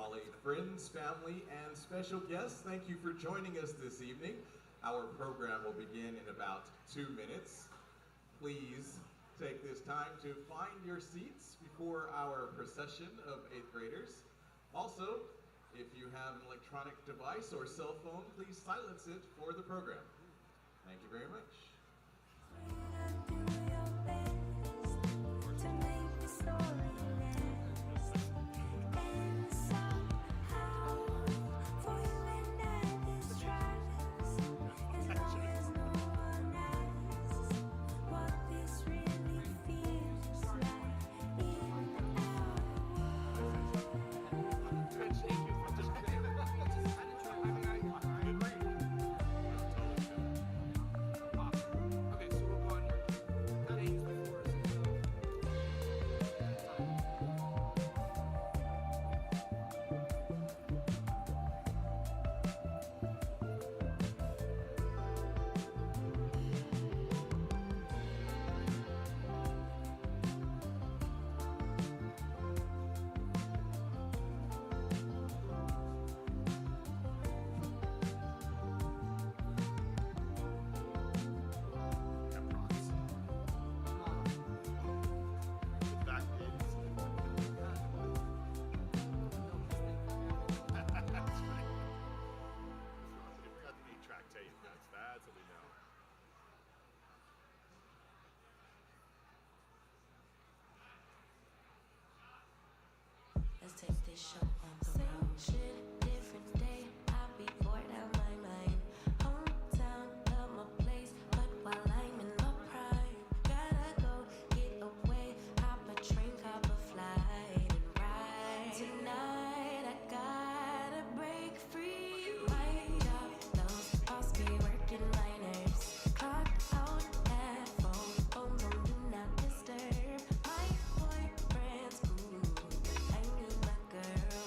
all 8th friends, family, and special guests, thank you for joining us this evening. Our program will begin in about 2 minutes. Please take this time to find your seats before our procession of 8th graders. Also, if you have an electronic device or cell phone, please silence it for the program. Thank you very much. Let's take this show on the road. Same shit, different day. I be bored out my mind. Hometown, love my place, but while I'm in my prime, gotta go get away. Hop a train, hop a flight, and ride. Tonight I gotta break free. My job, those boss be working my nerves. Clock out at 4. Oh no, do not disturb. My boyfriend's cool. I need my girl.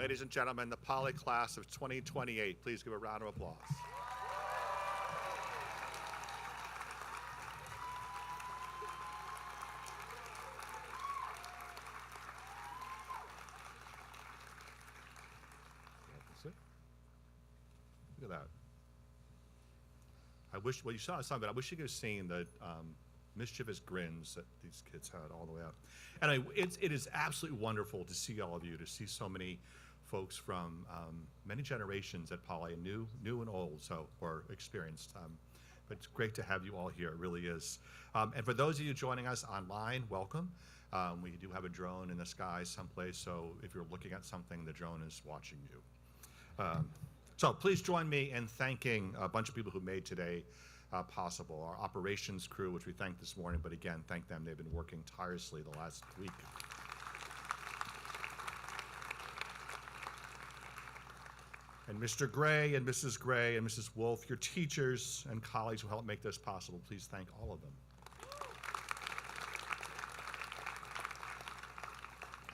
Ladies and gentlemen, the Poly class of 2028. Please give a round of applause. Look at that. I wish, well, you saw some of it. I wish you could have seen the mischievous grins that these kids had all the way up. Anyway, it is absolutely wonderful to see all of you, to see so many folks from many generations at Poly, new and old, or experienced. But it's great to have you all here, it really is. And for those of you joining us online, welcome. We do have a drone in the sky someplace, so if you're looking at something, the drone is watching you. So please join me in thanking a bunch of people who made today possible. Our operations crew, which we thanked this morning, but again, thank them. They've been working tirelessly the last week. And Mr. Gray and Mrs. Gray and Mrs. Wolf, your teachers and colleagues who helped make this possible, please thank all of them.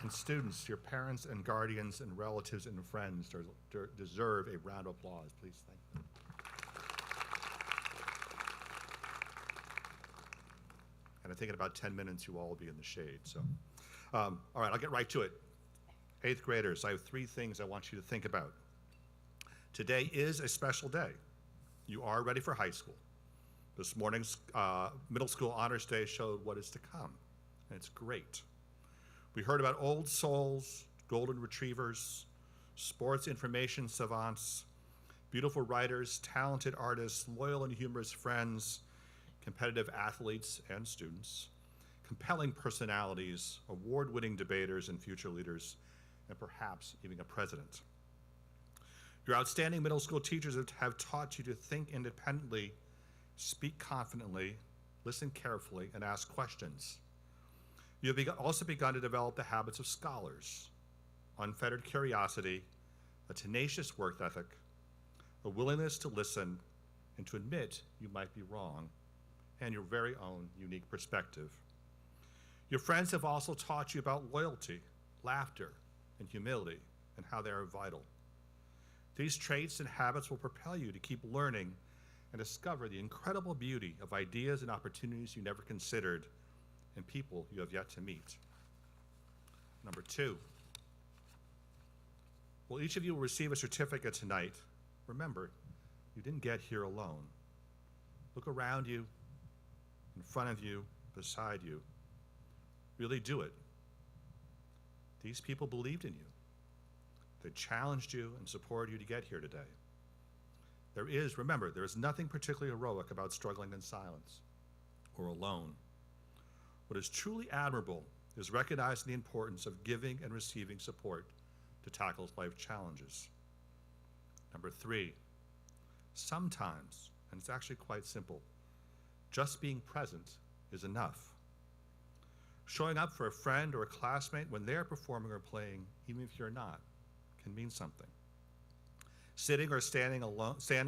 And students, your parents and guardians and relatives and friends deserve a round of applause. Please thank them. And I think in about 10 minutes you all will be in the shade. So, all right, I'll get right to it. 8th graders, I have 3 things I want you to think about. Today is a special day. You are ready for high school. This morning's middle school honors day showed what is to come, and it's great. We heard about old souls, golden retrievers, sports information savants, beautiful writers, talented artists, loyal and humorous friends, competitive athletes and students, compelling personalities, award-winning debaters and future leaders, and perhaps even a president. Your outstanding middle school teachers have taught you to think independently, speak confidently, listen carefully, and ask questions. You have also begun to develop the habits of scholars, unfettered curiosity, a tenacious work ethic, a willingness to listen and to admit you might be wrong, and your very own unique perspective. Your friends have also taught you about loyalty, laughter, and humility, and how they are vital. These traits and habits will propel you to keep learning and discover the incredible beauty of ideas and opportunities you never considered and people you have yet to meet. Number 2, while each of you will receive a certificate tonight, remember, you didn't get here alone. Look around you, in front of you, beside you. Really do it. These people believed in you. They challenged you and supported you to get here today. Remember, there is nothing particularly heroic about struggling in silence or alone. What is truly admirable is recognizing the importance of giving and receiving support to tackle life challenges. Number 3, sometimes, and it's actually quite simple, just being present is enough. Showing up for a friend or a classmate when they're performing or playing, even if you're not, can mean something. Sitting or standing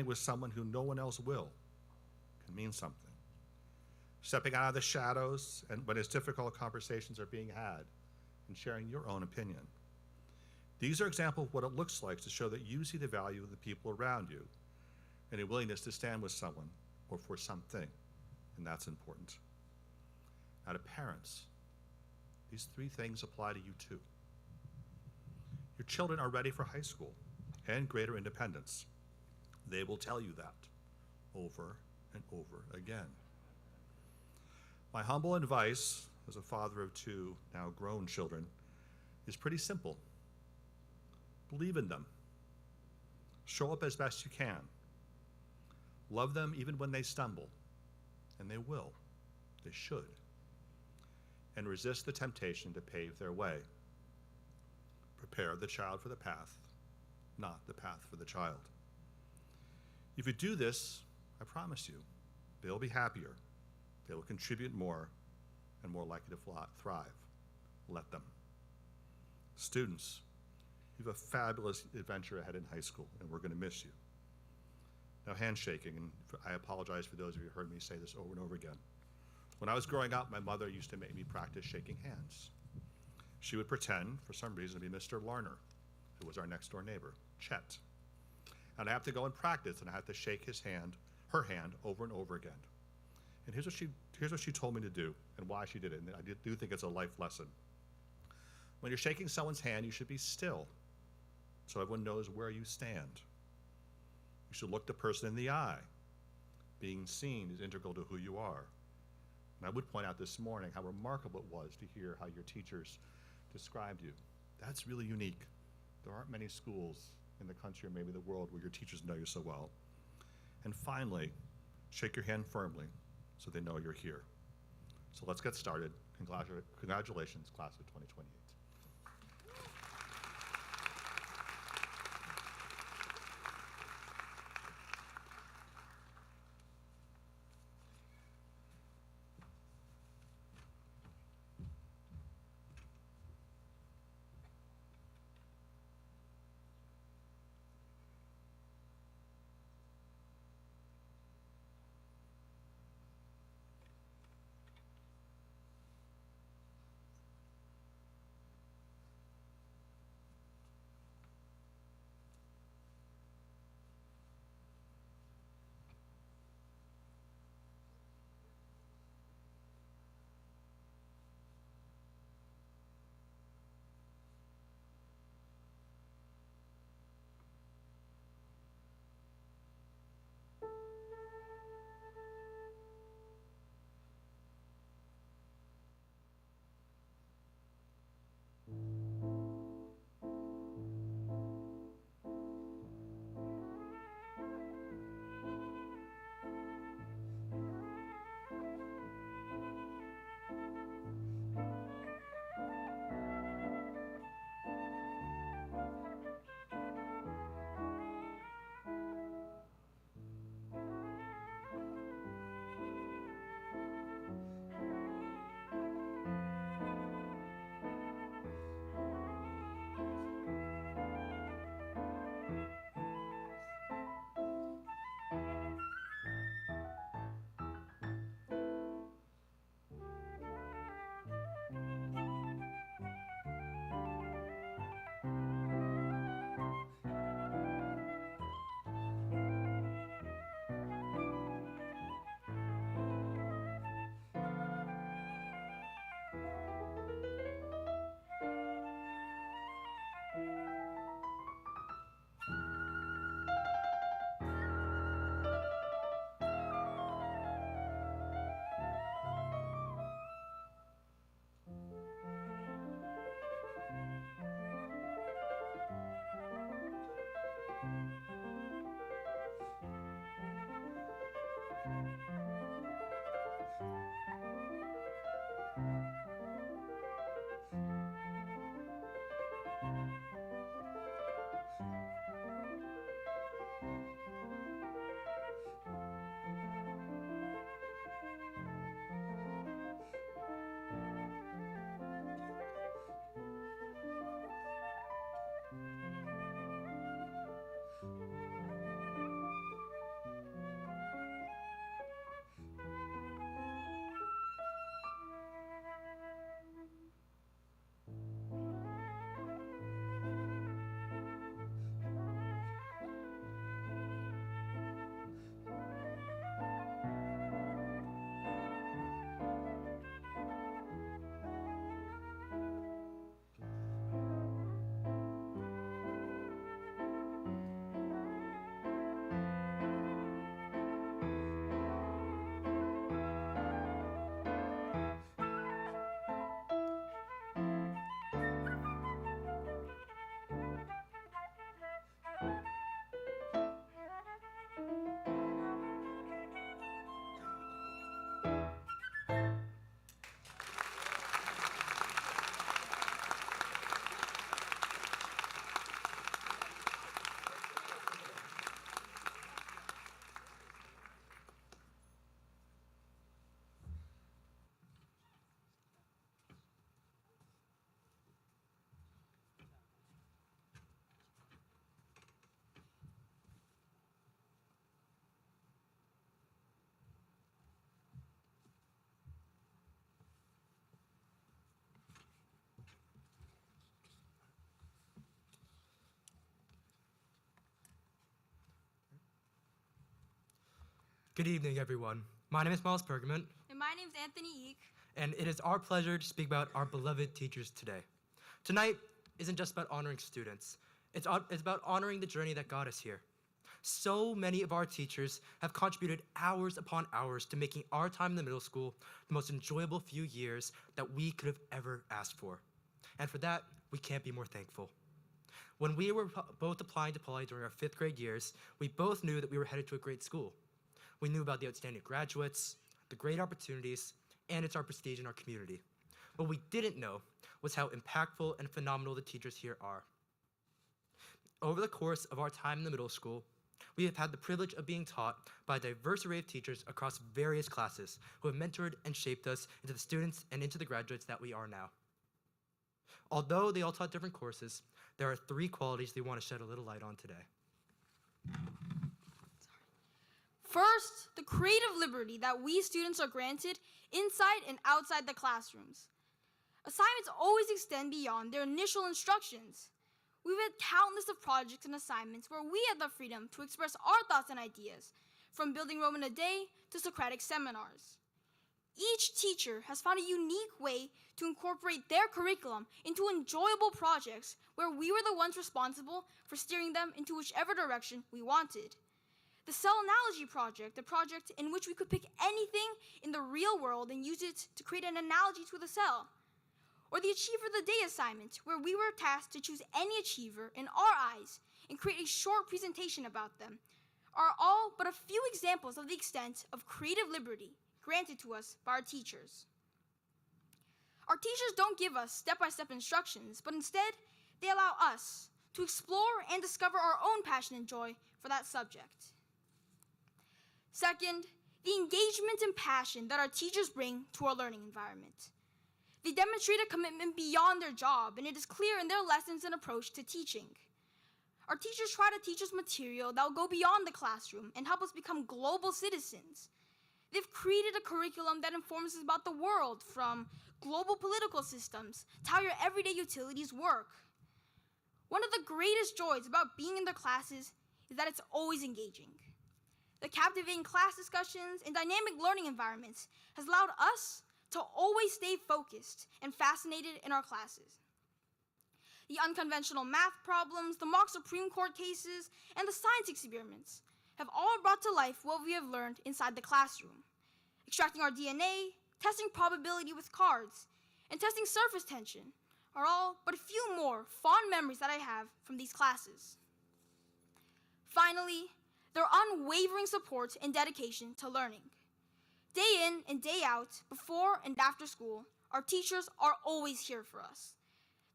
with someone who no one else will, can mean something. Stepping out of the shadows and when it's difficult conversations are being had and sharing your own opinion. These are examples of what it looks like to show that you see the value of the people around you and a willingness to stand with someone or for something, and that's important. Now to parents, these 3 things apply to you too. Your children are ready for high school and greater independence. They will tell you that over and over again. My humble advice as a father of 2 now grown children is pretty simple. Believe in them. Show up as best you can. Love them even when they stumble, and they will. They should. And resist the temptation to pave their way. Prepare the child for the path, not the path for the child. If you do this, I promise you, they'll be happier. They will contribute more and more likely to thrive. Let them. Students, you have a fabulous adventure ahead in high school, and we're going to miss you. Now, handshaking, and I apologize for those of you who heard me say this over and over again. When I was growing up, my mother used to make me practice shaking hands. She would pretend, for some reason, to be Mr. Larner who was our next door neighbor, Chet. And I have to go and practice, and I have to shake her hand over and over again. And here's what she told me to do and why she did it, and I do think it's a life lesson. When you're shaking someone's hand, you should be still so everyone knows where you stand. You should look the person in the eye. Being seen is integral to who you are. And I would point out this morning how remarkable it was to hear how your teachers described you. That's really unique. There aren't many schools in the country or maybe the world where your teachers know you so well. And finally, shake your hand firmly so they know you're here. So let's get started. Congratulations, class of 2028. Good evening, everyone. My name is Miles Pergament, And my name's Anthony Eek. and it is our pleasure to speak about our beloved teachers today. Tonight isn't just about honoring students. It's about honoring the journey that got us here. So many of our teachers have contributed hours upon hours to making our time in the middle school the most enjoyable few years that we could have ever asked for. And for that, we can't be more thankful. When we were both applying to Poly during our 5th grade years, we both knew that we were headed to a great school. We knew about the outstanding graduates, the great opportunities, and our prestige in our community. What we didn't know was how impactful and phenomenal the teachers here are. Over the course of our time in the middle school, we have had the privilege of being taught by a diverse array of teachers across various classes who have mentored and shaped us into the students and into the graduates that we are now. Although they all taught different courses, there are 3 qualities we want to shed a little light on today. First, the creative liberty that we students are granted inside and outside the classrooms. Assignments always extend beyond their initial instructions. We've had countless of projects and assignments where we had the freedom to express our thoughts and ideas, from building Rome in a day to Socratic seminars. Each teacher has found a unique way to incorporate their curriculum into enjoyable projects where we were the ones responsible for steering them into whichever direction we wanted. The Cell Analogy Project, a project in which we could pick anything in the real world and use it to create an analogy to the cell. Or the Achiever of the Day assignment, where we were tasked to choose any achiever in our eyes and create a short presentation about them, are all but a few examples of the extent of creative liberty granted to us by our teachers. Our teachers don't give us step-by-step instructions, but instead, they allow us to explore and discover our own passion and joy for that subject. Second, the engagement and passion that our teachers bring to our learning environment. They demonstrate a commitment beyond their job, and it is clear in their lessons and approach to teaching. Our teachers try to teach us material that will go beyond the classroom and help us become global citizens. They've created a curriculum that informs us about the world, from global political systems to how your everyday utilities work. One of the greatest joys about being in their classes is that it's always engaging. The captivating class discussions and dynamic learning environments has allowed us to always stay focused and fascinated in our classes. The unconventional math problems, the mock Supreme Court cases, and the science experiments have all brought to life what we have learned inside the classroom. Extracting our DNA, testing probability with cards, and testing surface tension are all but a few more fond memories that I have from these classes. Finally, their unwavering support and dedication to learning. Day in and day out, before and after school, our teachers are always here for us.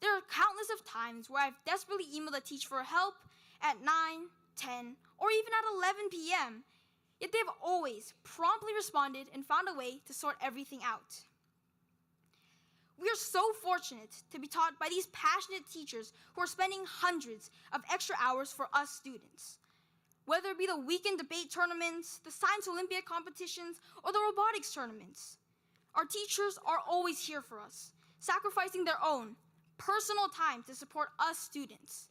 There are countless of times where I've desperately emailed a teacher for help at 9, 10, or even at 11 p.m., yet they have always promptly responded and found a way to sort everything out. We are so fortunate to be taught by these passionate teachers who are spending hundreds of extra hours for us students. Whether it be the weekend debate tournaments, the science Olympiad competitions, or the robotics tournaments, our teachers are always here for us, sacrificing their own personal time to support us students.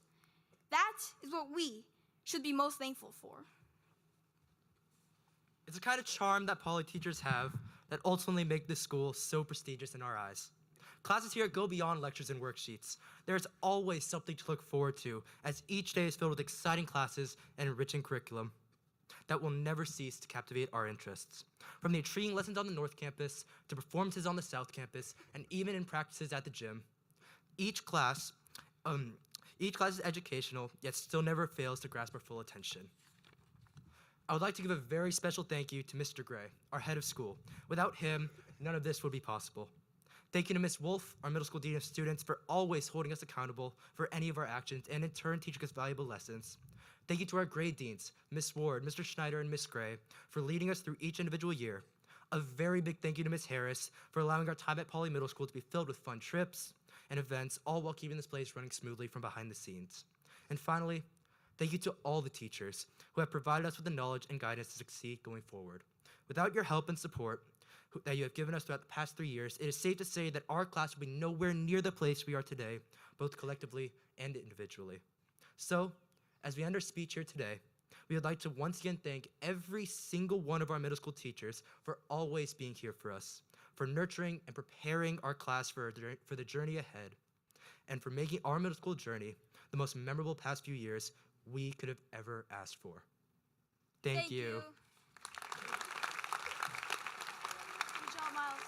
That is what we should be most thankful for. It's a kind of charm that Poly teachers have that ultimately make this school so prestigious in our eyes. Classes here go beyond lectures and worksheets. There's always something to look forward to, as each day is filled with exciting classes and enriching curriculum that will never cease to captivate our interests. From the intriguing lessons on the North Campus to performances on the South Campus, and even in practices at the gym, each class is educational, yet still never fails to grasp our full attention. I would like to give a very special thank you to Mr. Gray, our head of school. Without him, none of this would be possible. Thank you to Ms. Wolf, our middle school dean of students, for always holding us accountable for any of our actions and in turn teaching us valuable lessons. Thank you to our grade deans, Ms. Ward, Mr. Schneider, and Ms. Gray, for leading us through each individual year. A very big thank you to Ms. Harris for allowing our time at Poly Middle School to be filled with fun trips and events, all while keeping this place running smoothly from behind the scenes. And finally, thank you to all the teachers who have provided us with the knowledge and guidance to succeed going forward. Without your help and support that you have given us throughout the past 3 years, it is safe to say that our class will be nowhere near the place we are today, both collectively and individually. So, as we end our speech here today, We would like to once again thank every single one of our middle school teachers for always being here for us, for nurturing and preparing our class for the journey ahead, and for making our middle school journey the most memorable past few years we could have ever asked for. Thank you. Good job, Miles.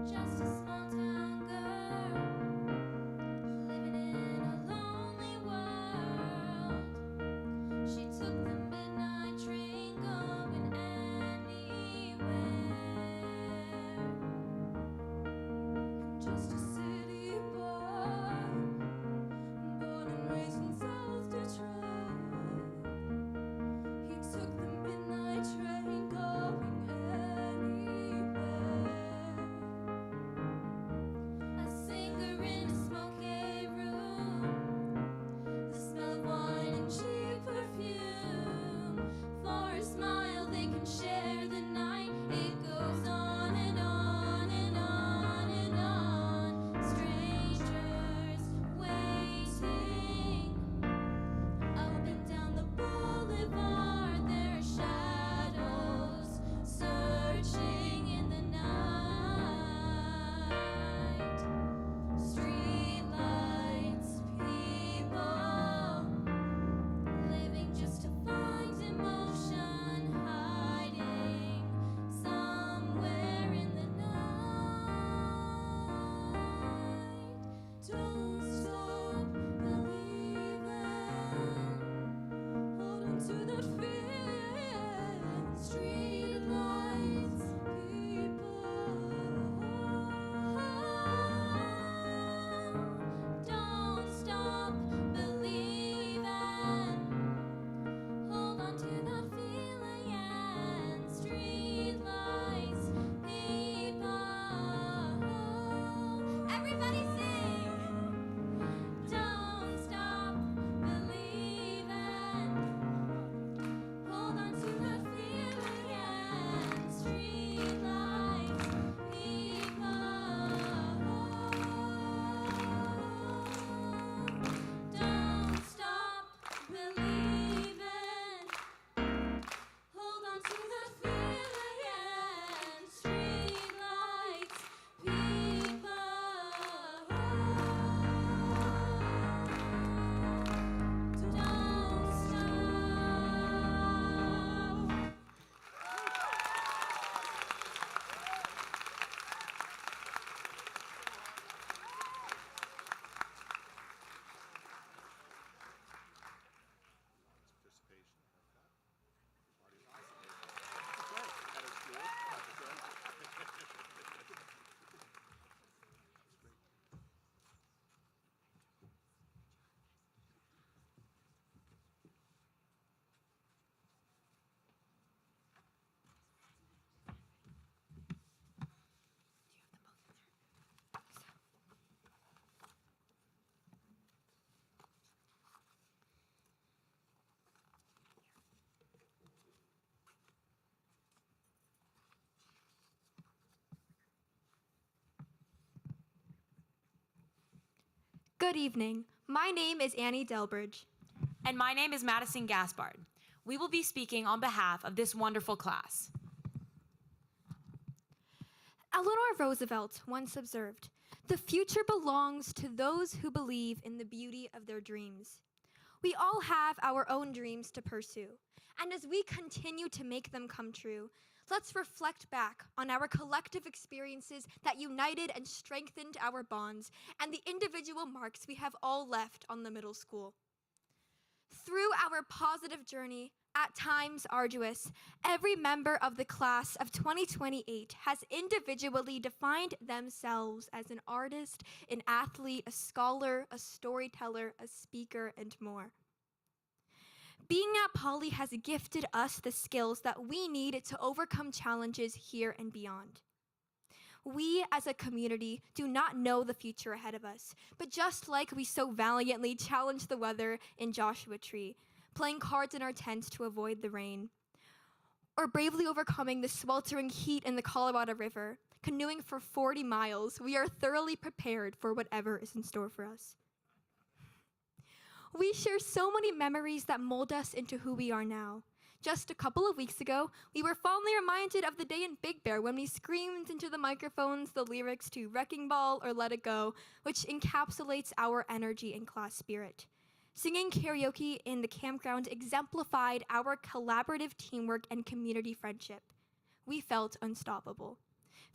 Just a small town girl living in a lonely world. She took the midnight train going anywhere. Just a city boy, born and raised in South Detroit. He took the midnight train going anywhere. A singer in a smoky room, the smell of wine and cheap perfume. For a smile they can share the night. It goes on and on and on and on. Strangers waiting up and down the boulevard. Their shadows searching in the night. Streetlights, people living just to find emotion, hiding somewhere in the night. Don't stop believing. Hold on to that feeling. Streetlights, people. Don't stop believing. Hold on to that feeling. And streetlights, people. Everybody sing. Don't stop believing. Hold on to that feeling. And streetlights, people. Don't stop believing. Hold on to that feeling. And streetlights, people. Don't stop. Good evening. My name is Annie Delbridge. And my name is Madison Gaspard. We will be speaking on behalf of this wonderful class. Eleanor Roosevelt once observed, "The future belongs to those who believe in the beauty of their dreams." We all have our own dreams to pursue, and as we continue to make them come true, let's reflect back on our collective experiences that united and strengthened our bonds and the individual marks we have all left on the middle school. Through our positive journey, at times arduous, every member of the class of 2028 has individually defined themselves as an artist, an athlete, a scholar, a storyteller, a speaker, and more. Being at Poly has gifted us the skills that we need to overcome challenges here and beyond. We as a community do not know the future ahead of us, but just like we so valiantly challenged the weather in Joshua Tree, playing cards in our tents to avoid the rain, or bravely overcoming the sweltering heat in the Colorado River, canoeing for 40 miles, we are thoroughly prepared for whatever is in store for us. We share so many memories that mold us into who we are now. Just a couple of weeks ago, we were fondly reminded of the day in Big Bear when we screamed into the microphones the lyrics to Wrecking Ball or Let It Go, which encapsulates our energy and class spirit. Singing karaoke in the campground exemplified our collaborative teamwork and community friendship. We felt unstoppable.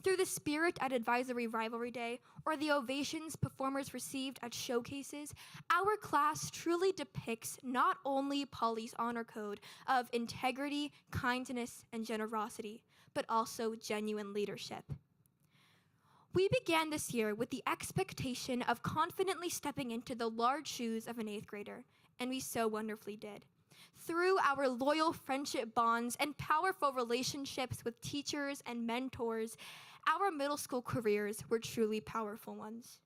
Through the spirit at Advisory Rivalry Day or the ovations performers received at showcases, our class truly depicts not only Poly's honor code of integrity, kindness, and generosity, but also genuine leadership. We began this year with the expectation of confidently stepping into the large shoes of an 8th grader, and we so wonderfully did. Through our loyal friendship bonds and powerful relationships with teachers and mentors, our middle school careers were truly powerful ones.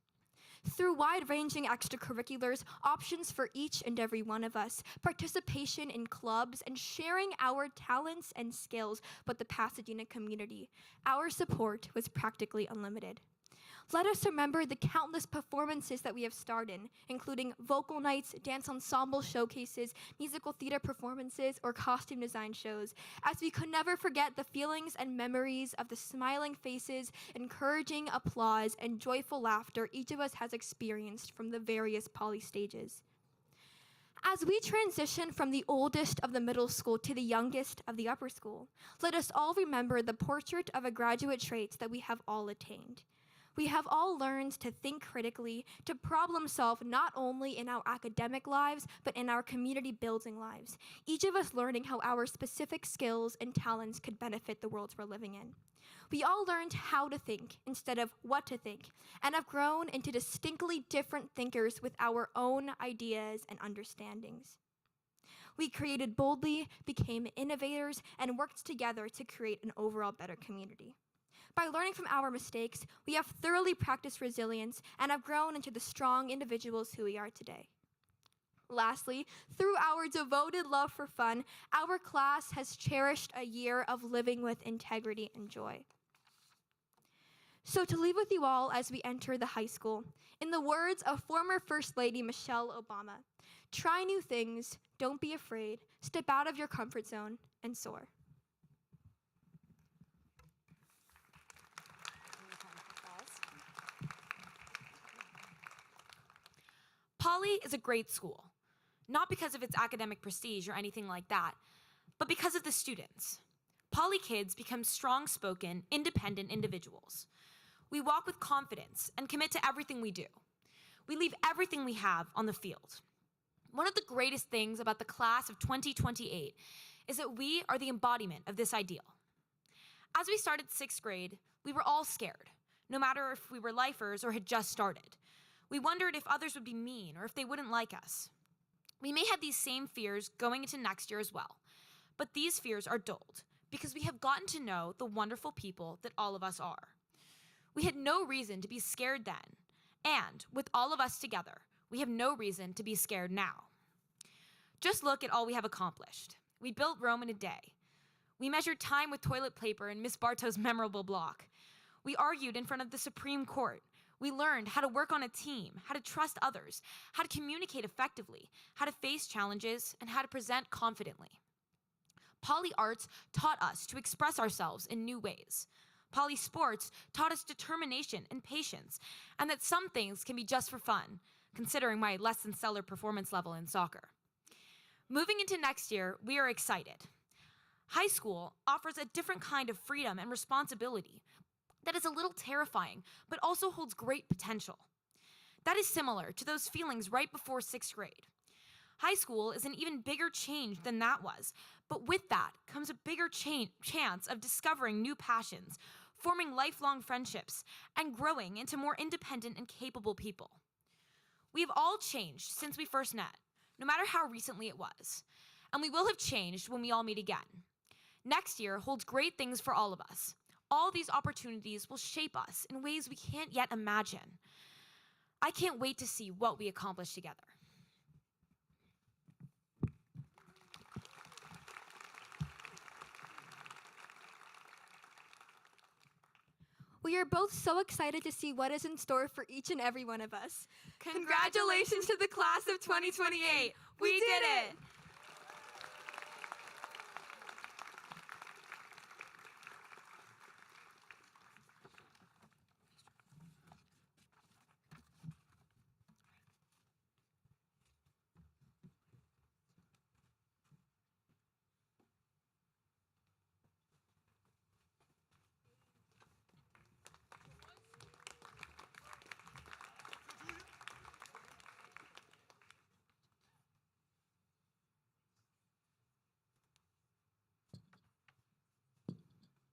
Through wide-ranging extracurriculars, options for each and every one of us, participation in clubs, and sharing our talents and skills with the Pasadena community, our support was practically unlimited. Let us remember the countless performances that we have started, including vocal nights, dance ensemble showcases, musical theater performances, or costume design shows, as we could never forget the feelings and memories of the smiling faces, encouraging applause, and joyful laughter each of us has experienced from the various Poly stages. As we transition from the oldest of the middle school to the youngest of the upper school, let us all remember the portrait of a graduate traits that we have all attained. We have all learned to think critically, to problem solve not only in our academic lives, but in our community building lives, each of us learning how our specific skills and talents could benefit the world we're living in. We all learned how to think instead of what to think, and have grown into distinctly different thinkers with our own ideas and understandings. We created boldly, became innovators, and worked together to create an overall better community. By learning from our mistakes, we have thoroughly practiced resilience and have grown into the strong individuals who we are today. Lastly, through our devoted love for fun, our class has cherished a year of living with integrity and joy. So to leave with you all as we enter the high school, in the words of former First Lady Michelle Obama, try new things, don't be afraid, step out of your comfort zone, and soar. Poly is a great school, not because of its academic prestige or anything like that, but because of the students. Poly kids become strong-spoken, independent individuals. We walk with confidence and commit to everything we do. We leave everything we have on the field. One of the greatest things about the class of 2028 is that we are the embodiment of this ideal. As we started 6th grade, we were all scared, no matter if we were lifers or had just started. We wondered if others would be mean or if they wouldn't like us. We may have these same fears going into next year as well, but these fears are dulled because we have gotten to know the wonderful people that all of us are. We had no reason to be scared then, and with all of us together, we have no reason to be scared now. Just look at all we have accomplished. We built Rome in a day. We measured time with toilet paper in Miss Bartow's memorable block. We argued in front of the Supreme Court. We learned how to work on a team, how to trust others, how to communicate effectively, how to face challenges, and how to present confidently. Poly Arts taught us to express ourselves in new ways. Poly sports taught us determination and patience, and that some things can be just for fun, considering my less than stellar performance level in soccer. Moving into next year, we are excited. High school offers a different kind of freedom and responsibility that is a little terrifying, but also holds great potential. That is similar to those feelings right before 6th grade. High school is an even bigger change than that was, but with that comes a bigger chance of discovering new passions, forming lifelong friendships, and growing into more independent and capable people. We have all changed since we first met, no matter how recently it was, and we will have changed when we all meet again. Next year holds great things for all of us. All these opportunities will shape us in ways we can't yet imagine. I can't wait to see what we accomplish together. We are both so excited to see what is in store for each and every one of us. Congratulations to the class of 2028. We did it!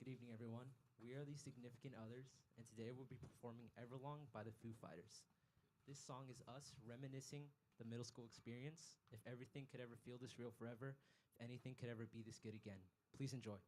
Good evening, everyone. We are the Significant Others, and today we'll be performing Everlong by the Foo Fighters. This song is us reminiscing the middle school experience. If everything could ever feel this real forever, if anything could ever be this good again. Please enjoy.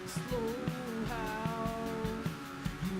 Slow how you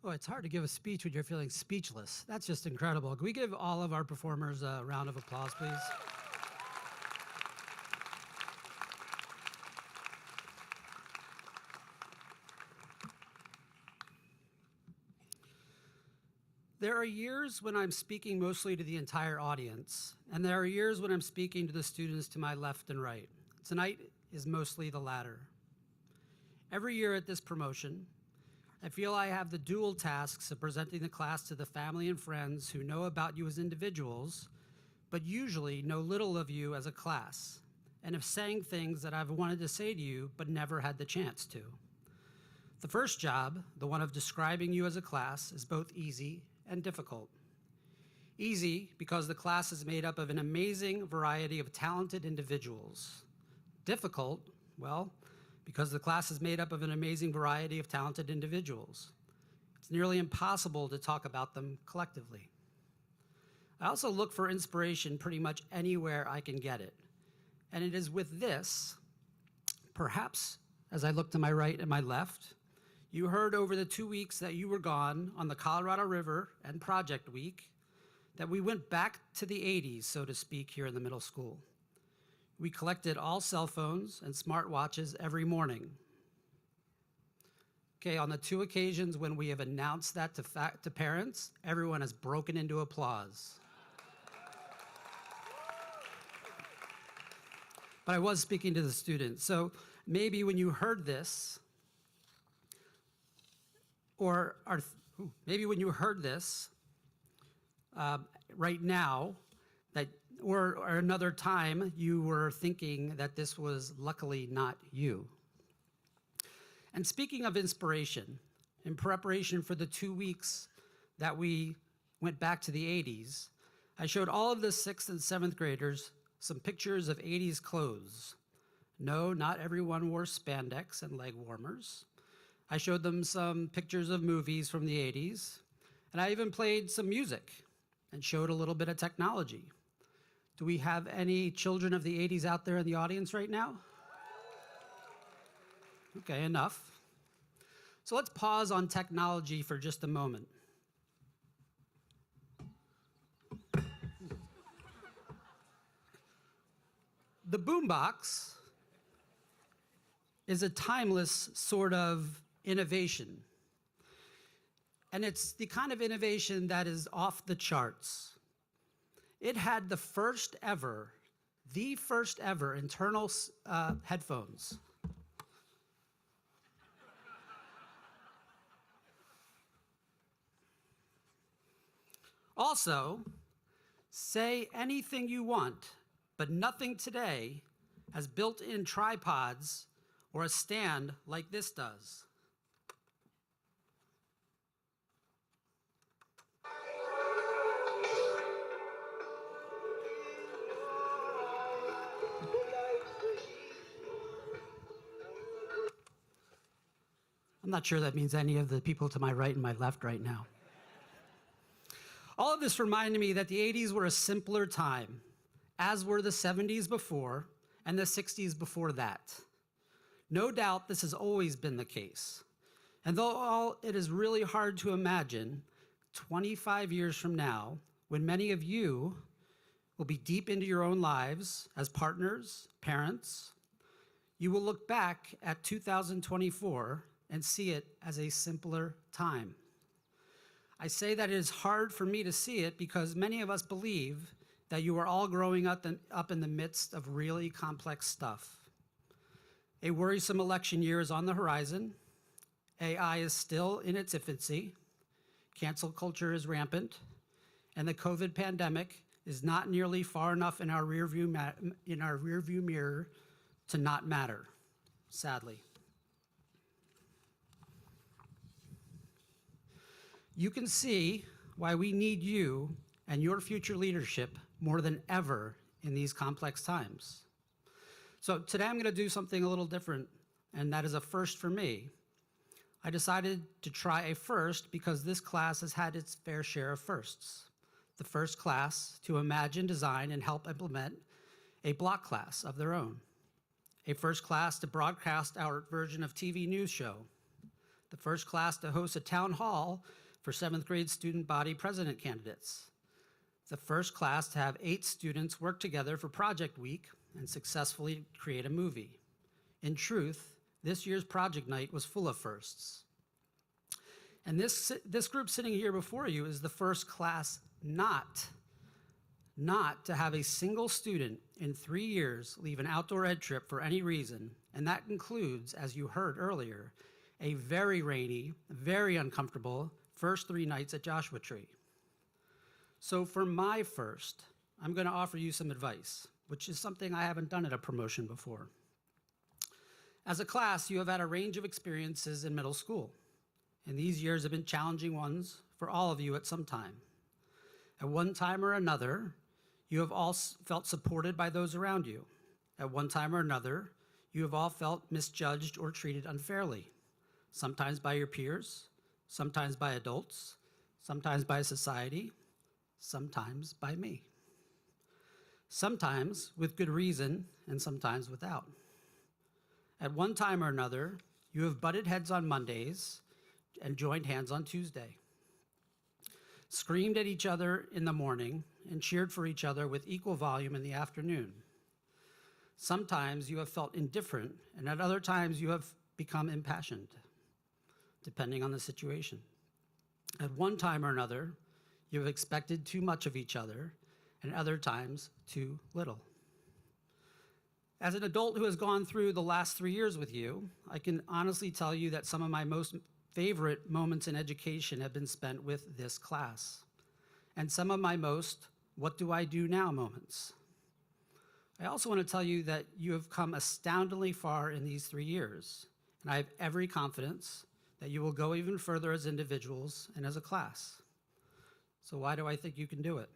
Oh, it's hard to give a speech when you're feeling speechless. That's just incredible. Can we give all of our performers a round of applause, please? There are years when I'm speaking mostly to the entire audience, and there are years when I'm speaking to the students to my left and right. Tonight is mostly the latter. Every year at this promotion, I feel I have the dual tasks of presenting the class to the family and friends who know about you as individuals, but usually know little of you as a class, and have saying things that I've wanted to say to you but never had the chance to. The first job, the one of describing you as a class, is both easy and difficult. Easy because the class is made up of an amazing variety of talented individuals. Difficult, well, because the class is made up of an amazing variety of talented individuals. It's nearly impossible to talk about them collectively. I also look for inspiration pretty much anywhere I can get it. And it is with this, perhaps as I look to my right and my left, you heard over the 2 weeks that you were gone on the Colorado River and Project Week that we went back to the 80s, so to speak, here in the middle school. We collected all cell phones and smartwatches every morning. Okay, on the 2 occasions when we have announced that to parents, everyone has broken into applause. But I was speaking to the students, so maybe when you heard this, maybe when you heard this right now, that or another time you were thinking that this was luckily not you. And speaking of inspiration, in preparation for the 2 weeks that we went back to the 80s, I showed all of the 6th and 7th graders some pictures of 80s clothes. No, not everyone wore spandex and leg warmers. I showed them some pictures of movies from the 80s, and I even played some music and showed a little bit of technology. Do we have any children of the 80s out there in the audience right now? Okay, enough. So let's pause on technology for just a moment. The boombox is a timeless sort of innovation. And it's the kind of innovation that is off the charts. It had the first ever internal headphones. Also, say anything you want, but nothing today has built-in tripods or a stand like this does. I'm not sure that means any of the people to my right and my left right now. All of this reminded me that the 80s were a simpler time, as were the 70s before and the 60s before that. No doubt this has always been the case. And though it is really hard to imagine, 25 years from now, when many of you will be deep into your own lives as partners, parents, you will look back at 2024 and see it as a simpler time. I say that it is hard for me to see it because many of us believe that you are all growing up in the midst of really complex stuff. A worrisome election year is on the horizon. AI is still in its infancy. Cancel culture is rampant. And the COVID pandemic is not nearly far enough in our rearview mirror to not matter, sadly. You can see why we need you and your future leadership more than ever in these complex times. So today I'm going to do something a little different, and that is a first for me. I decided to try a first because this class has had its fair share of firsts. The first class to imagine, design, and help implement a block class of their own. A first class to broadcast our version of TV news show. the first class to host a town hall for 7th grade student body president candidates, the first class to have 8 students work together for project week and successfully create a movie. In truth, this year's project night was full of firsts. And this group sitting here before you is the first class not to have a single student in 3 years leave an outdoor ed trip for any reason, and that includes, as you heard earlier, a very rainy, very uncomfortable first 3 nights at Joshua Tree. So for my first, I'm going to offer you some advice, which is something I haven't done at a promotion before. As a class, you have had a range of experiences in middle school, and these years have been challenging ones for all of you at some time. At one time or another, you have all felt supported by those around you. At one time or another, you have all felt misjudged or treated unfairly, sometimes by your peers, sometimes by adults, sometimes by society, sometimes by me. Sometimes with good reason and sometimes without. At one time or another, you have butted heads on Mondays and joined hands on Tuesday, screamed at each other in the morning and cheered for each other with equal volume in the afternoon. Sometimes you have felt indifferent, and at other times you have become impassioned, depending on the situation. At one time or another, you have expected too much of each other, and at other times too little. As an adult who has gone through the last 3 years with you, I can honestly tell you that some of my most favorite moments in education have been spent with this class, and some of my most what do I do now moments. I also want to tell you that you have come astoundingly far in these 3 years, and I have every confidence that you will go even further as individuals and as a class. So why do I think you can do it?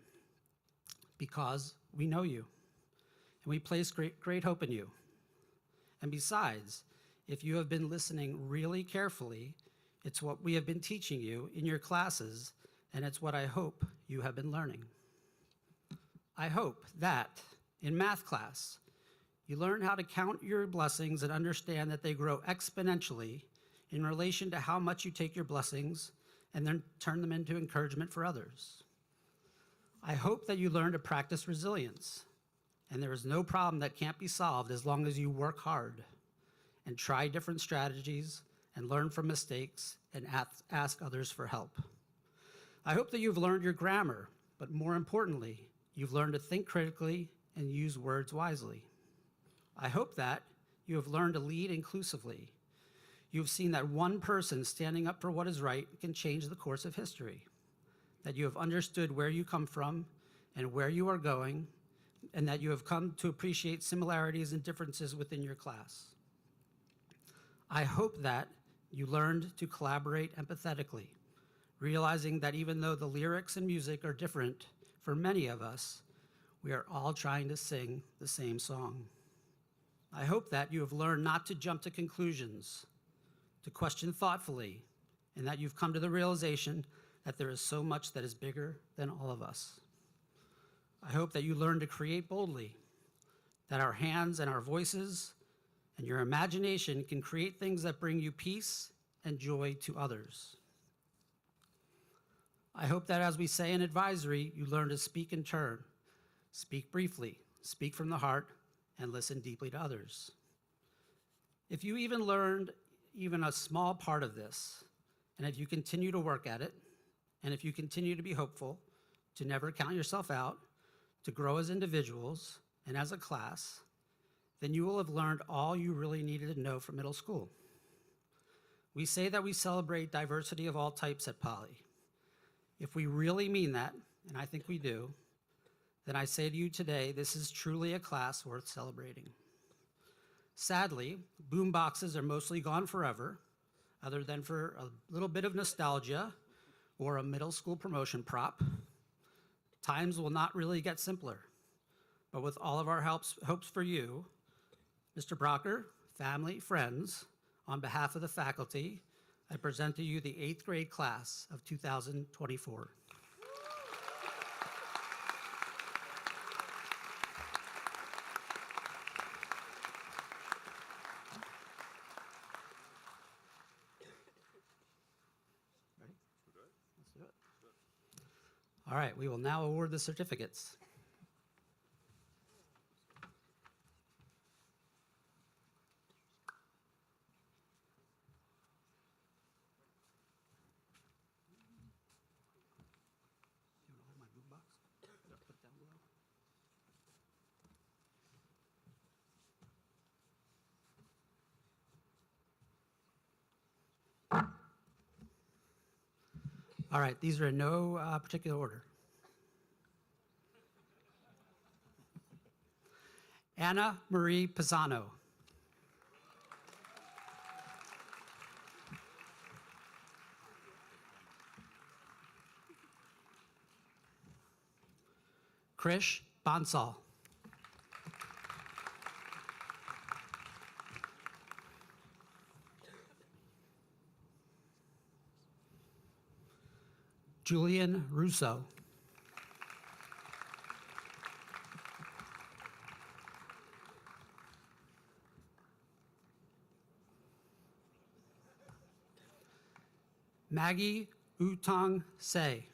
Because we know you, and we place great hope in you. And besides, if you have been listening really carefully, it's what we have been teaching you in your classes, and it's what I hope you have been learning. I hope that in math class, you learn how to count your blessings and understand that they grow exponentially in relation to how much you take your blessings and then turn them into encouragement for others. I hope that you learn to practice resilience, and there is no problem that can't be solved as long as you work hard and try different strategies and learn from mistakes and ask others for help. I hope that you've learned your grammar, but more importantly, you've learned to think critically and use words wisely. I hope that you have learned to lead inclusively. You've seen that one person standing up for what is right can change the course of history, that you have understood where you come from and where you are going, and that you have come to appreciate similarities and differences within your class. I hope that you learned to collaborate empathetically, realizing that even though the lyrics and music are different for many of us, we are all trying to sing the same song. I hope that you have learned not to jump to conclusions, to question thoughtfully, and that you've come to the realization that there is so much that is bigger than all of us. I hope that you learn to create boldly, that our hands and our voices and your imagination can create things that bring you peace and joy to others. I hope that as we say in advisory, you learn to speak in turn, speak briefly, speak from the heart, and listen deeply to others. If you even learned even a small part of this, and if you continue to work at it, and if you continue to be hopeful, to never count yourself out, to grow as individuals and as a class, then you will have learned all you really needed to know from middle school. We say that we celebrate diversity of all types at Poly. If we really mean that, and I think we do, then I say to you today, this is truly a class worth celebrating. Sadly, boom boxes are mostly gone forever, other than for a little bit of nostalgia or a middle school promotion prop. Times will not really get simpler, but with all of our hopes for you, Mr. Brocker, family, friends, on behalf of the faculty, I present to you the 8th grade class of 2024. All right, we will now award the certificates. All right, these are in no particular order. Anna Marie Pisano. Krish Bansal. Julian Russo. Maggie Utong Se.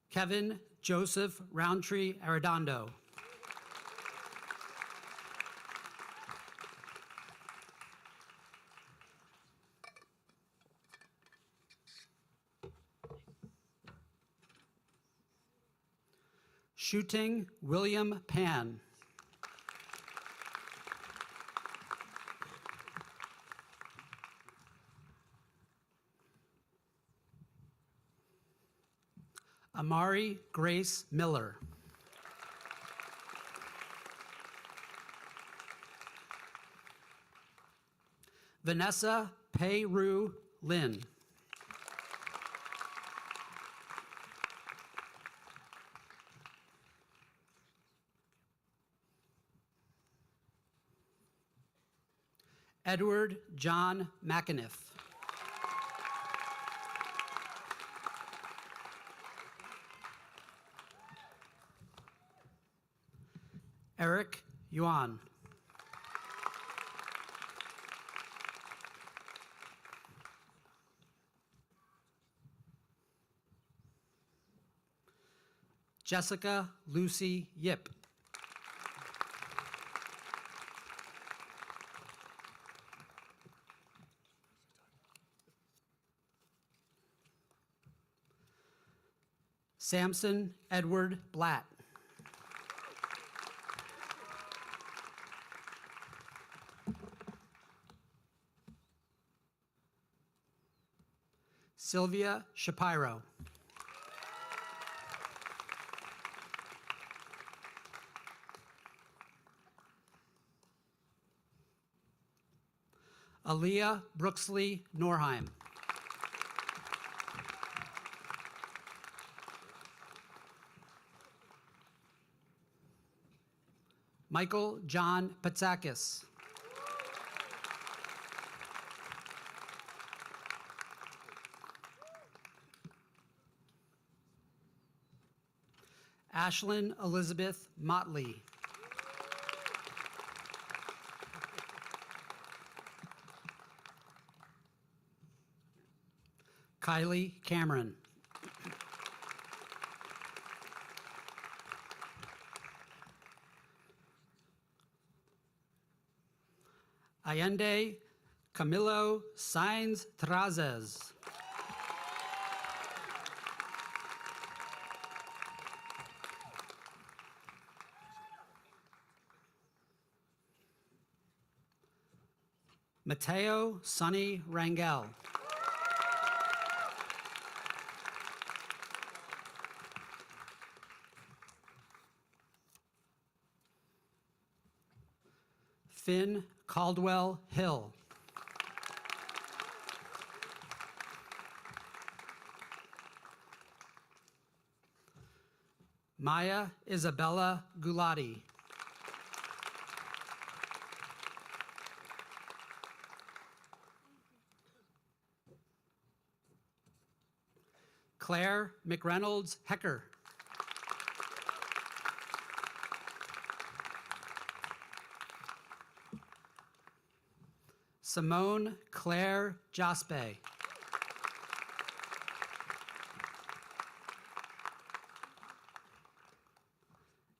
Kevin Joseph Roundtree Arredondo. Shooting William Pan. Amari Grace Miller. Vanessa Pei-Ru Lin. Edward John McAniff. Eric Yuan. Jessica Lucy Yip. Samson Edward Blatt. Sylvia Shapiro. Aaliyah Brooksley Norheim. Michael John Patsakis. Ashlyn Elizabeth Motley. Kylie Cameron. Allende Camilo Sainz Trazes. Mateo Sonny Rangel. Finn Caldwell Hill. Maya Isabella Gulati. Claire McReynolds Hecker. Simone Claire Jaspe.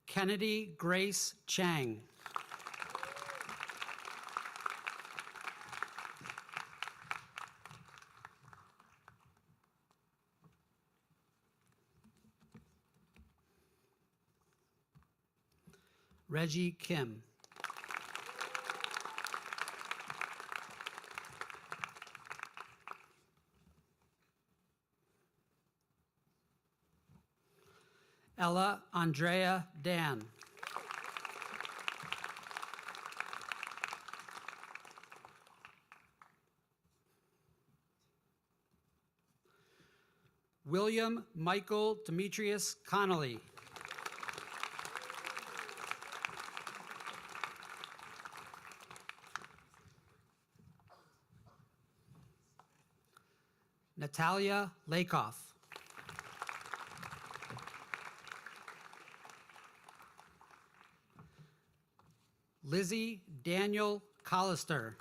Kennedy Grace Chang. Reggie Kim. Ella Andrea Dan. William Michael Demetrius Connolly. Natalia Lakoff. Lizzie Daniel Collister.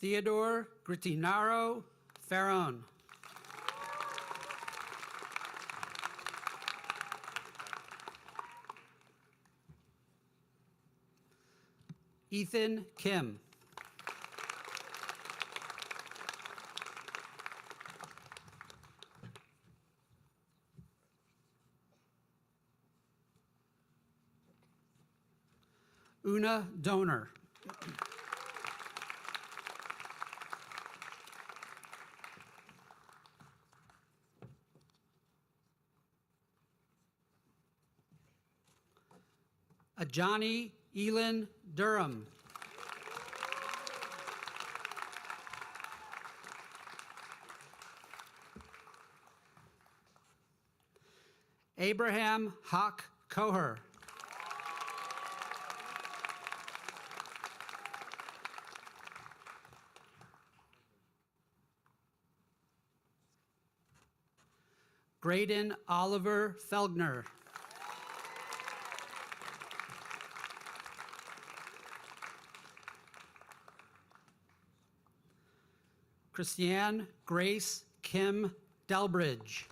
Theodore Gritinaro Ferron. Ethan Kim. Una Donor. Ajani Elin Durham. Abraham Hawk Coher. Graydon Oliver Felgner. Christiane Grace Kim Delbridge.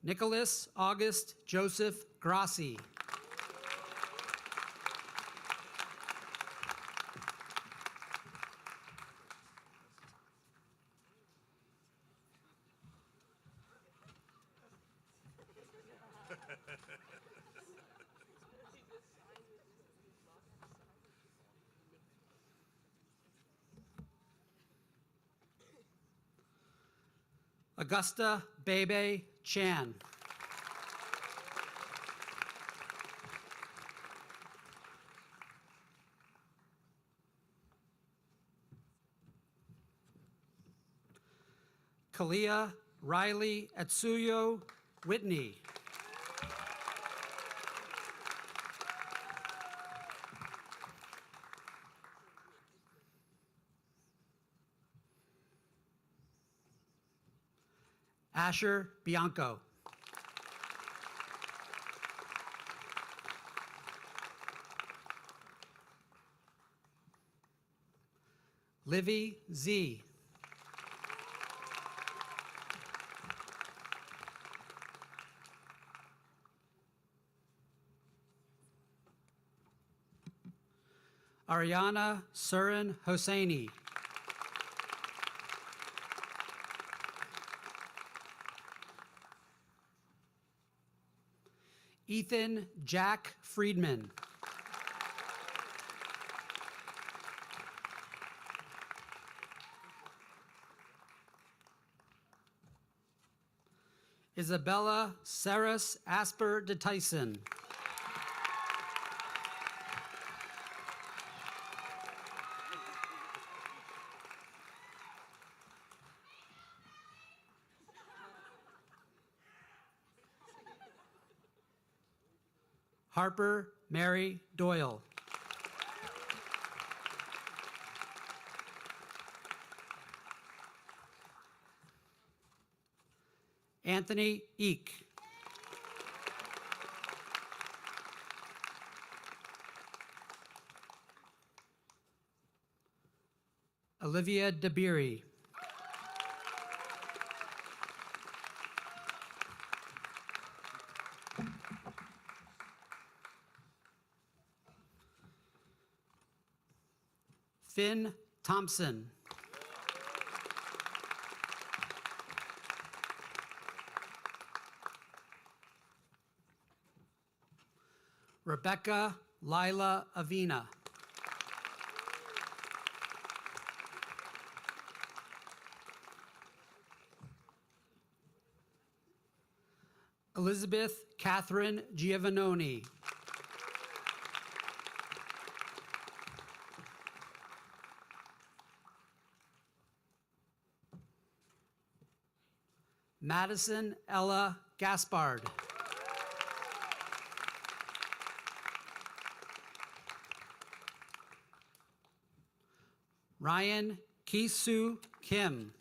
Nicholas August Joseph Grassi. Augusta Bebe Chan. Kalia Riley Atsuyo Whitney. Asher Bianco. Livy Z. Ariana Surin Hosseini. Ethan Jack Friedman. Isabella Saris Asper de Tyson. Harper Mary Doyle. Anthony Eek. Olivia DeBeery. Finn Thompson. Rebecca Lila Avina. Elizabeth Catherine Giovannoni. Madison Ella Gaspard. Ryan Kisu Kim.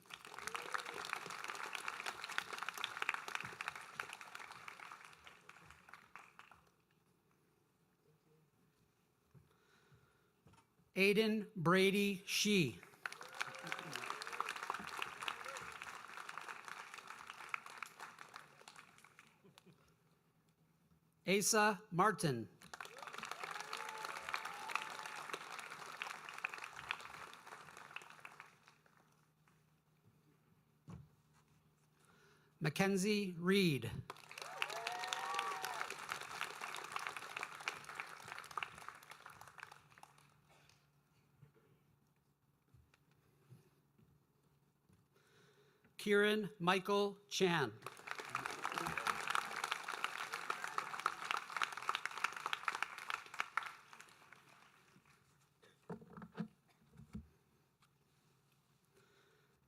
Aiden Brady Shee. Asa Martin. Mackenzie Reed. Kieran Michael Chan.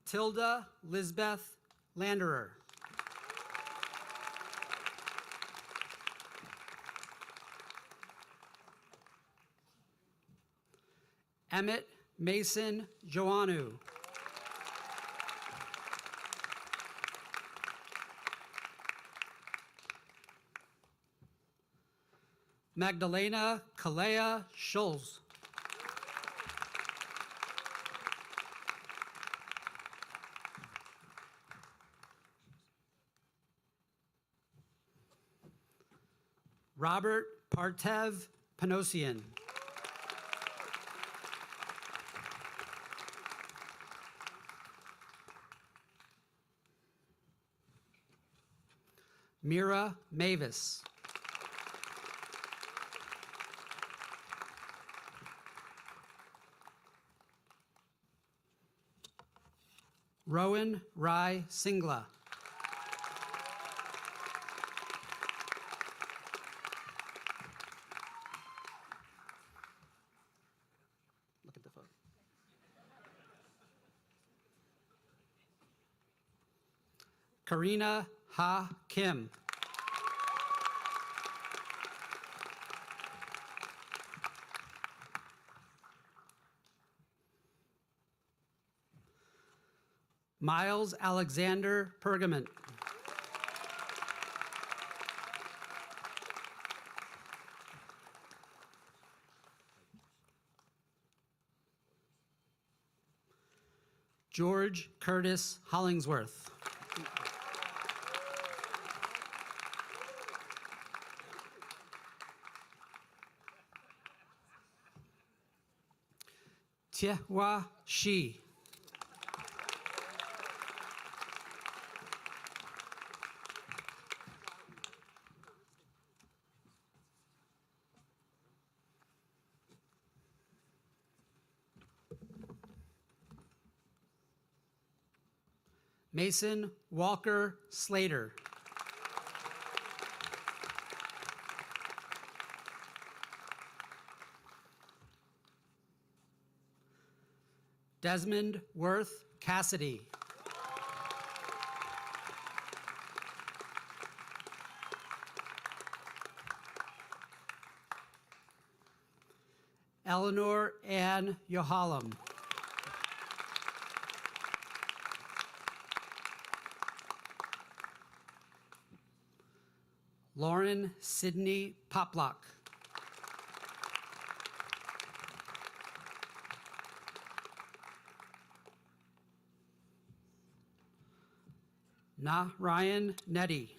Tilda Lisbeth Landerer. Emmett Mason Joannou. Magdalena Kalea Schulz. Robert Partev Panosian. Mira Mavis. Rowan Rai Singla. Look at the photo. Karina Ha Kim. Miles Alexander Pergament. George Curtis Hollingsworth. Tiehua Shi. Mason Walker Slater. Desmond Worth Cassidy. Eleanor Ann Yohalam. Lauren Sydney Poplock. Ryan Nettie.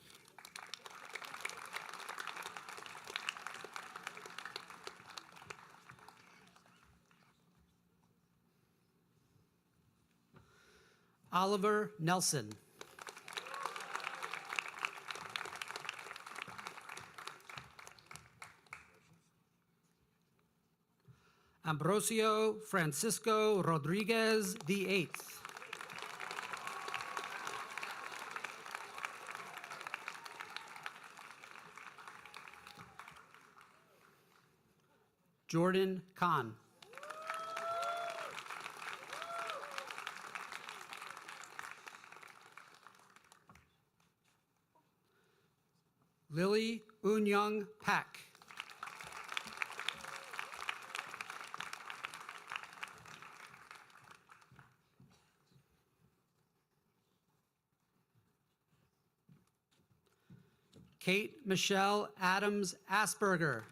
Oliver Nelson. Ambrosio Francisco Rodriguez the Eighth. Jordan Kahn. Lily Unyoung Pak. Kate Michelle Adams Asperger.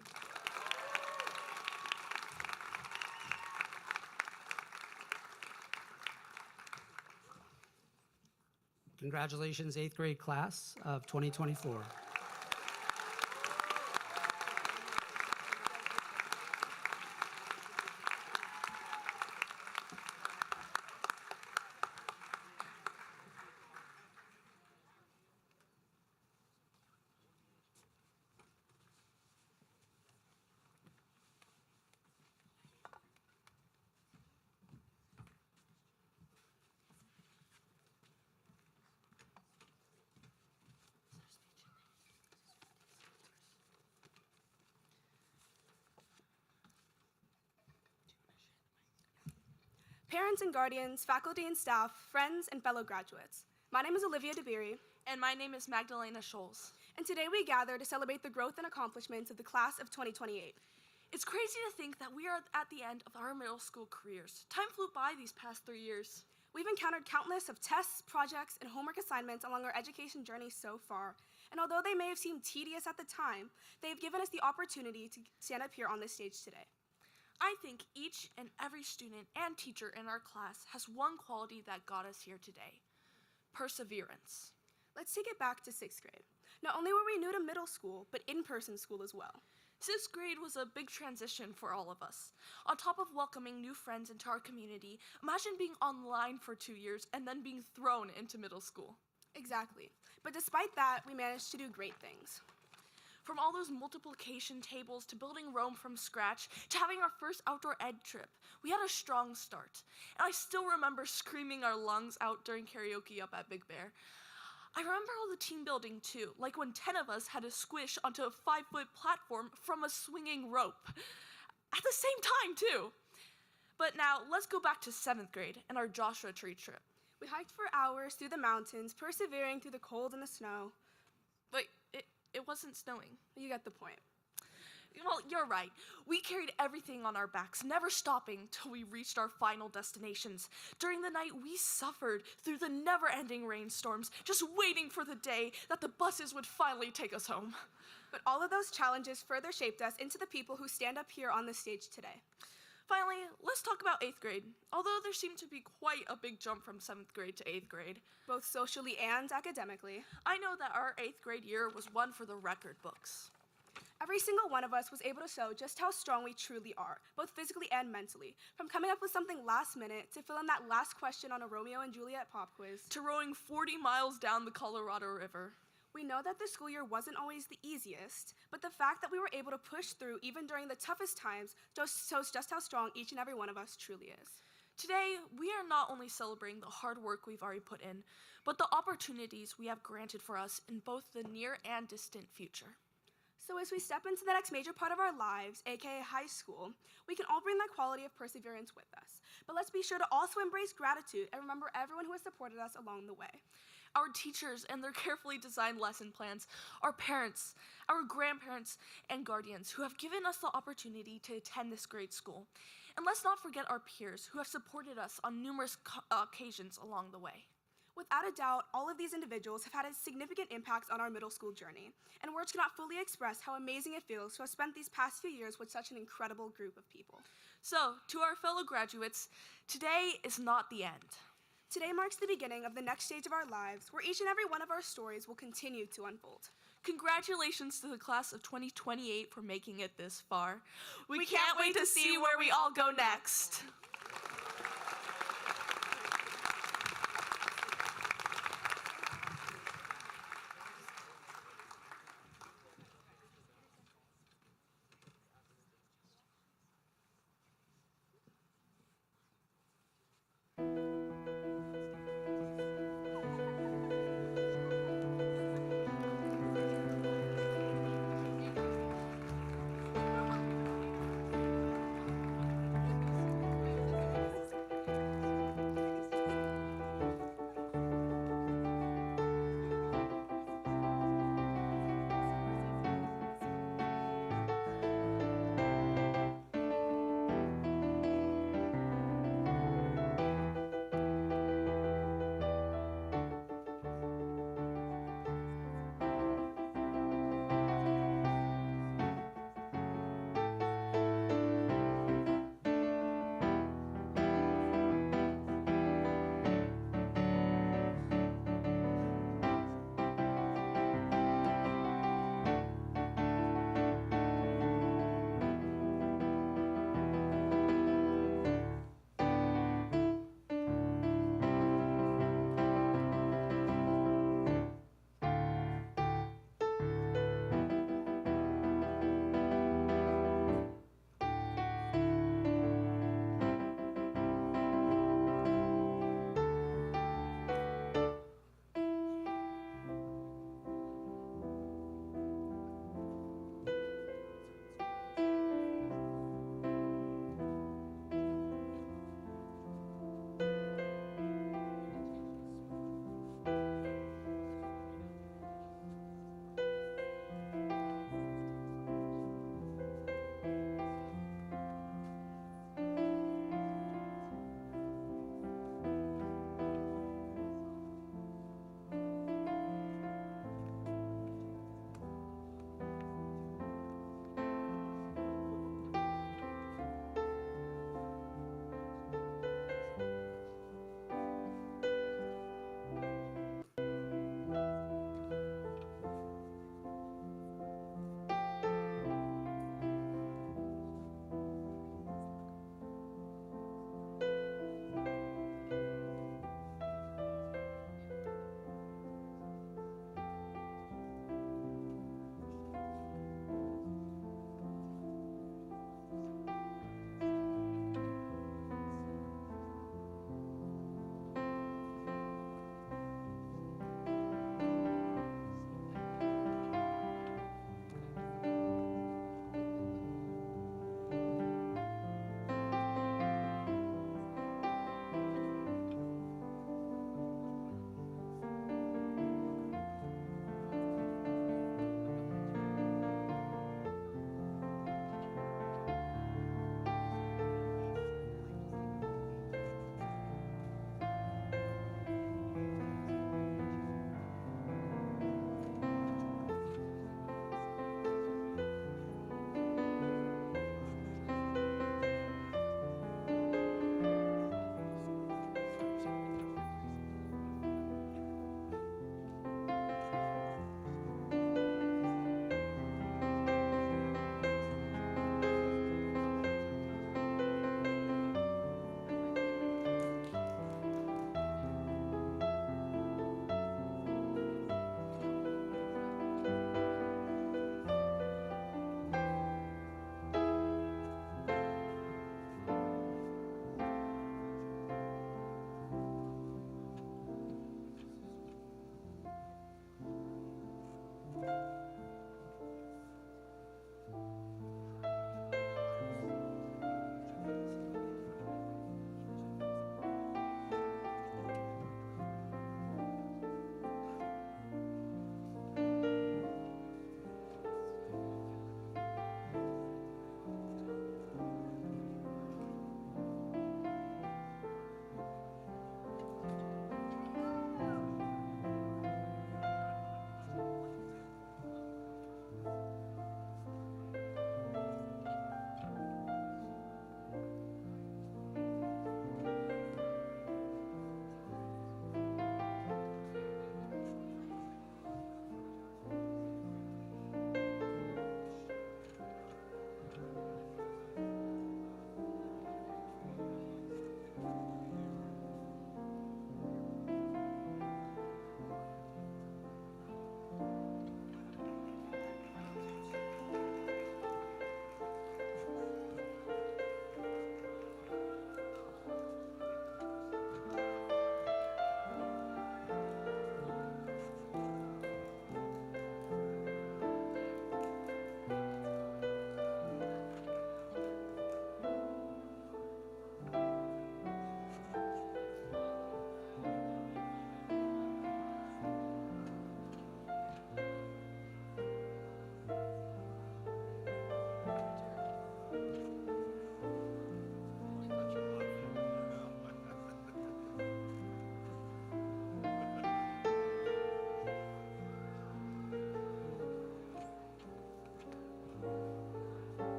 Congratulations, 8th grade class of 2024. Parents and guardians, faculty and staff, friends, and fellow graduates. My name is Olivia DeBeery. And my name is Magdalena Scholes. And today we gather to celebrate the growth and accomplishments of the class of 2028. It's crazy to think that we are at the end of our middle school careers. Time flew by these past 3 years. We've encountered countless of tests, projects, and homework assignments along our education journey so far. And although they may have seemed tedious at the time, they have given us the opportunity to stand up here on this stage today. I think each and every student and teacher in our class has one quality that got us here today: perseverance. Let's take it back to 6th grade. Not only were we new to middle school, but in-person school as well. 6th grade was a big transition for all of us. On top of welcoming new friends into our community, imagine being online for 2 years and then being thrown into middle school. Exactly. But despite that, we managed to do great things. From all those multiplication tables to building Rome from scratch to having our first outdoor ed trip, we had a strong start. And I still remember screaming our lungs out during karaoke up at Big Bear. I remember all the team building too, like when 10 of us had to squish onto a 5-foot platform from a swinging rope. At the same time too. But now let's go back to 7th grade and our Joshua Tree trip. We hiked for hours through the mountains, persevering through the cold and the snow. But it wasn't snowing. You get the point. Well, you're right. We carried everything on our backs, never stopping till we reached our final destinations. During the night, we suffered through the never-ending rainstorms, just waiting for the day that the buses would finally take us home. But all of those challenges further shaped us into the people who stand up here on the stage today. Finally, let's talk about 8th grade. Although there seemed to be quite a big jump from 7th grade to 8th grade, both socially and academically, I know that our 8th grade year was one for the record books. Every single one of us was able to show just how strong we truly are, both physically and mentally. From coming up with something last minute, to fill in that last question on a Romeo and Juliet pop quiz, to rowing 40 miles down the Colorado River. We know that the school year wasn't always the easiest, but the fact that we were able to push through even during the toughest times shows just how strong each and every one of us truly is. Today, we are not only celebrating the hard work we've already put in, but the opportunities we have granted for us in both the near and distant future. So as we step into the next major part of our lives, aka high school, we can all bring that quality of perseverance with us. But let's be sure to also embrace gratitude and remember everyone who has supported us along the way. Our teachers and their carefully designed lesson plans, our parents, our grandparents, and guardians who have given us the opportunity to attend this great school. And let's not forget our peers who have supported us on numerous occasions along the way. Without a doubt, all of these individuals have had a significant impact on our middle school journey, and words cannot fully express how amazing it feels to have spent these past few years with such an incredible group of people. So, to our fellow graduates, today is not the end. Today marks the beginning of the next stage of our lives, where each and every one of our stories will continue to unfold. Congratulations to the class of 2028 for making it this far. We can't wait to see where we all go next.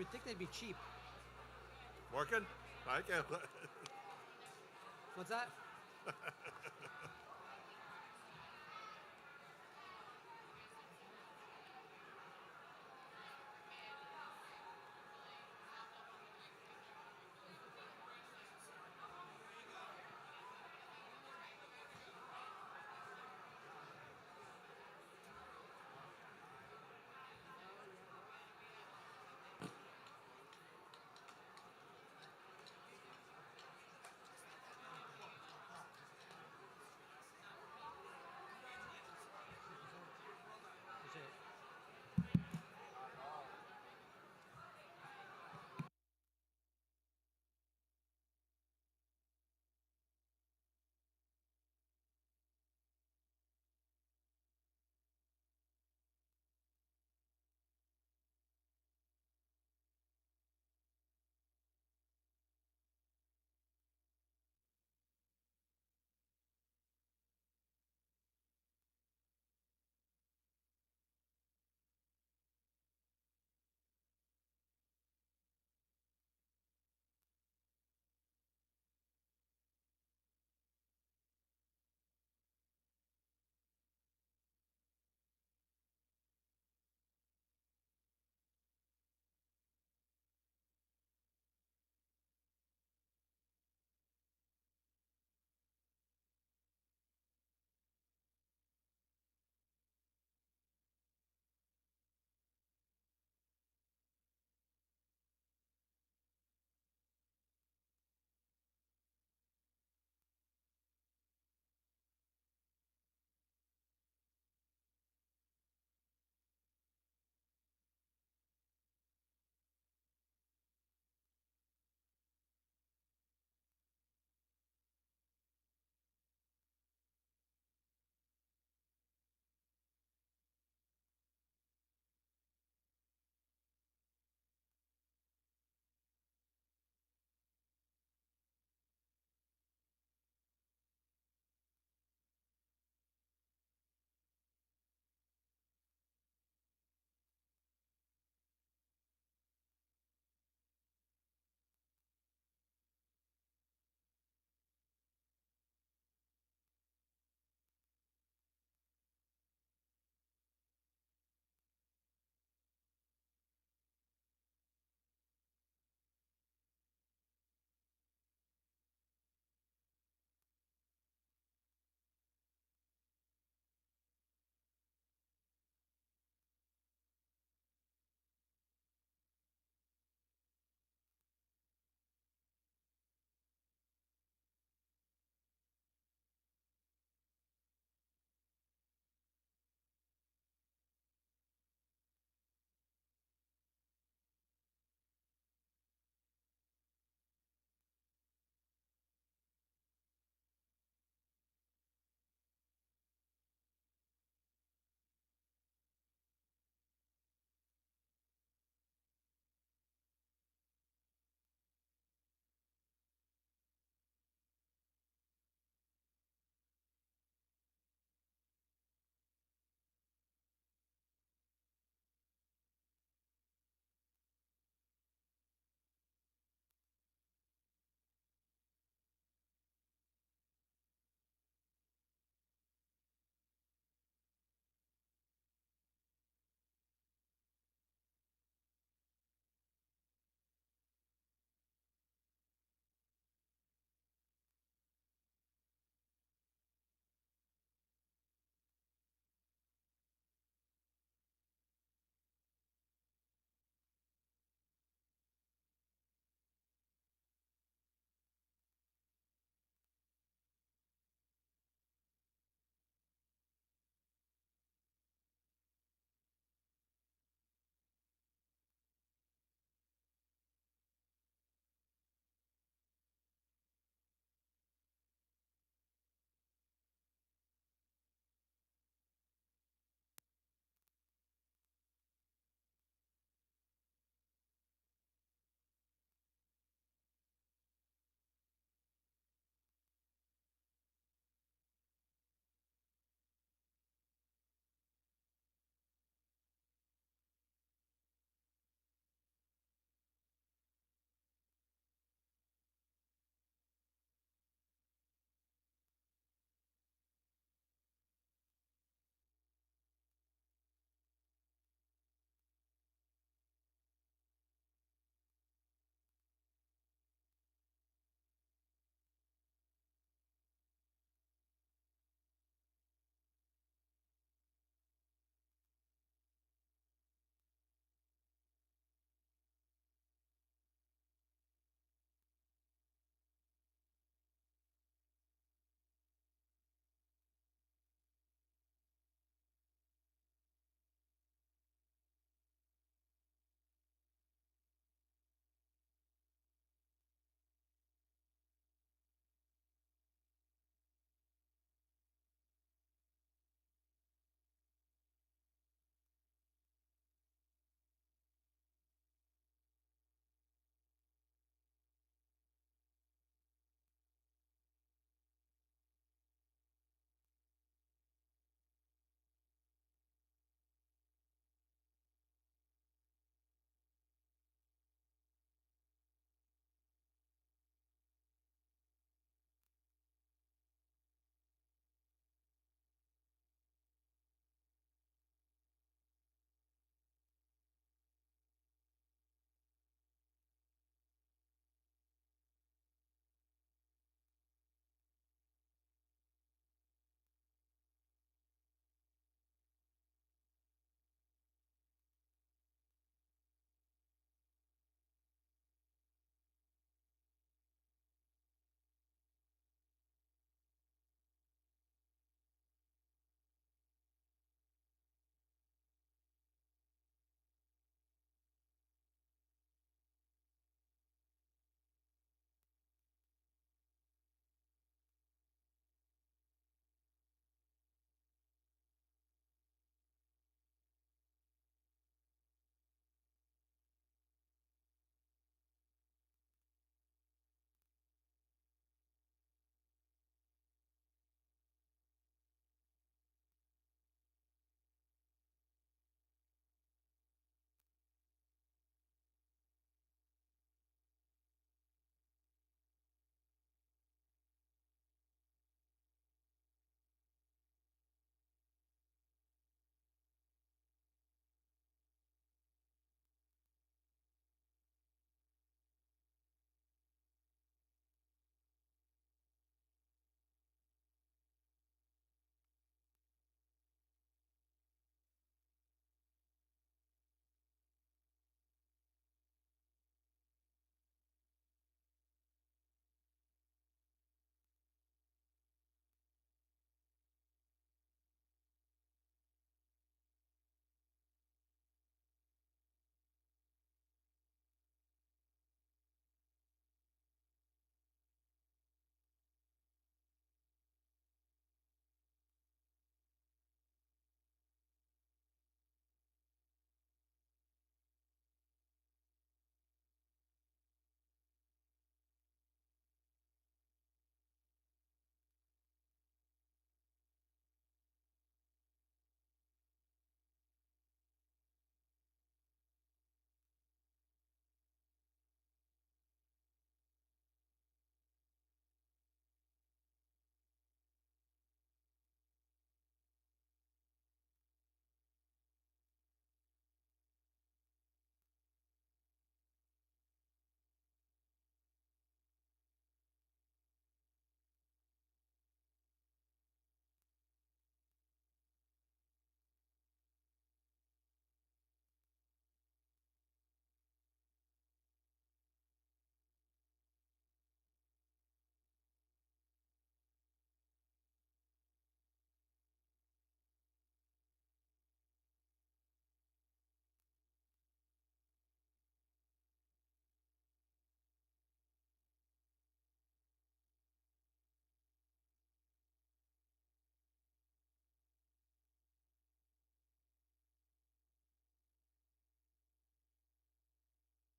would think they'd be cheap. Working? I can. What's that?